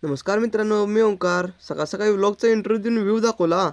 नमस्कार मित्रांनो, मी ओंकार. सकाळ सकाळी व्लॉगचा इंटरव्ह्यू देऊन व्ह्यू दाखवला.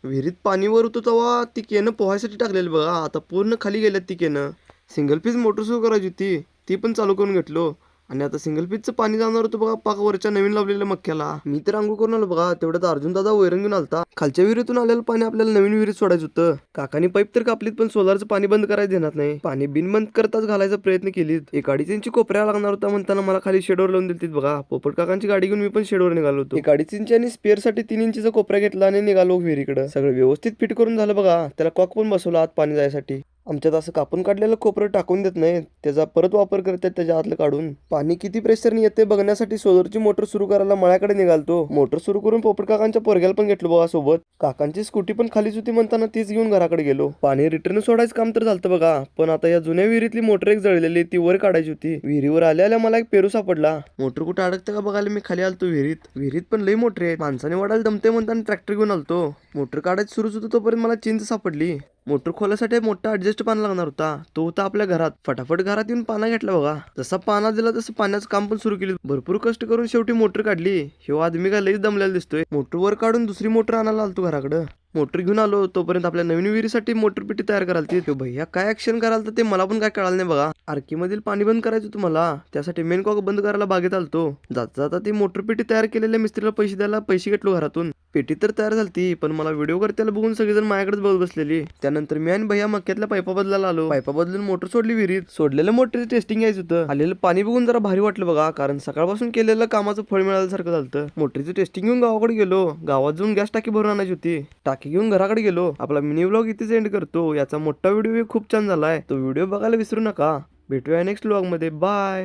विहिरीत पाणी वर होतं तेव्हा ती केनं पोहायसाठी टाकलेली बघा. आता पूर्ण खाली गेल्यात ती केनं. सिंगल पीस मोटर सुरू करायची होती, ती पण चालू करून घेतलो. आणि आता सिंगल पीसचं पाणी जाणार होतं बघा पाक वरच्या नवीन लावलेल्या मक्याला. मी तर अंघोळ करून आलो बघा. तेवढ्यात अर्जुन दादा वैरण घेऊन आलता. खालच्या विहिरीतून आलेलं पाणी आपल्याला नवीन विहिरीत सोडायचं होतं. काकानी पाईप तर कापलीत, पण सोलारचं पाणी बंद करायला देणार नाही. पाणी बिनबंद करताच घालायचा प्रयत्न केलीत. एक 2.5 इंची कोपऱ्या लागणार होता म्हणताना मला खाली शेडवर लावून दिलतीत बघा. पोपट काकांची गाडी घेऊन मी पण शेडवर निघालो होतो. 1.5 इंची आणि स्पेअर साठी 3 इंचीचा कोपरा घेतला आणि निघालो विहिरीकडे. सगळं व्यवस्थित फिट करून झालं बघा. त्याला कॉक पण बसवला आत पाणी जायसाठी. आमच्यात असं कापून काढलेलं कोपरं टाकून देत नाही, त्याचा परत वापर करतात त्याच्या आतलं काढून. पाणी किती प्रेशरने येते बघण्यासाठी सोलरची मोटर सुरू करायला मळ्याकडे निघालतो. मोटर सुरू करून पोपट काकांच्या पोरग्याला पण घेतलो बघा सोबत. काकांची स्कूटी पण खालीच होती म्हणताना तीच घेऊन घराकडे गेलो. पाणी रिटर्न सोडायचं काम तर झालं बघा, पण आता या जुन्या विहिरीतली मोटर एक जळलेली ती वर काढायची होती. विहिरीवर आल्या मला एक पेरू सापडला. मोटर कुठं अडकतं का बघायला मी खाली आलतो विहिरीत पण लई मोटर आहे. माणसाने वाढायला दमते म्हणताना ट्रॅक्टर घेऊन आलतो. मोटर काढायची सुरूच होतो तोपर्यंत मला चिंच सापडली. मोटर खोलासाठी मोठा ऍडजस्ट पाना लागणार होता, तो होता आपल्या घरात. फटाफट घरात येऊन पाना घेतला बघा. जसा पाना दिला तसं पाण्याचं काम पण सुरू केलं. भरपूर कष्ट करून शेवटी मोटर काढली. हे आदमी का लईच दमलेला दिसतोय. मोटर वर काढून दुसरी मोटर आणायला आलतो घराकडं. मोटर घेऊन आलो तोपर्यंत आपल्या नवीन विहिरीसाठी मोटर पेटी तयार करायला ती भैया काय ऍक्शन कराल तर ते मला पण काय कळालं नाही बघा. आरकी मधील पाणी बंद करायचं होतं मला, त्यासाठी मेन कॉक बंद करायला बागेत आलतो. जाता जाता ती मोटर पेटी तयार केलेल्या मिस्त्रीला पैसे द्यायला पैसे घेतलो घरातून. पेटी तर तयार झाली, पण मला व्हिडिओ करताना बघून सगळेजण माझ्याकडेच बघत बसलेली. त्यानंतर मी आणि भैया मक्यातल्या पाईपा बदलायला आलो. पाईपा बदलून मोटर सोडली विहिरीत. सोडलेल्या मोटरचं टेस्टिंग यायचं होतं. आलेलं पाणी बघून जरा भारी वाटलं बघा, कारण सकाळपासून केलेलं कामाचं फळ मिळाल्यासारखं झालं. मोटरीचं टेस्टिंग घेऊन गावाकडे गेलो. गावात जाऊन गॅस टाकी भरून आणायची होती. टाकी घेऊन घराकडे गेलो. आपला मिनी व्लॉग इथेच एंड करतो. याचा मोठा व्हिडिओ खूप छान झालाय, तो व्हिडिओ बघायला विसरू नका. भेटूया नेक्स्ट व्लॉग मध्ये. बाय.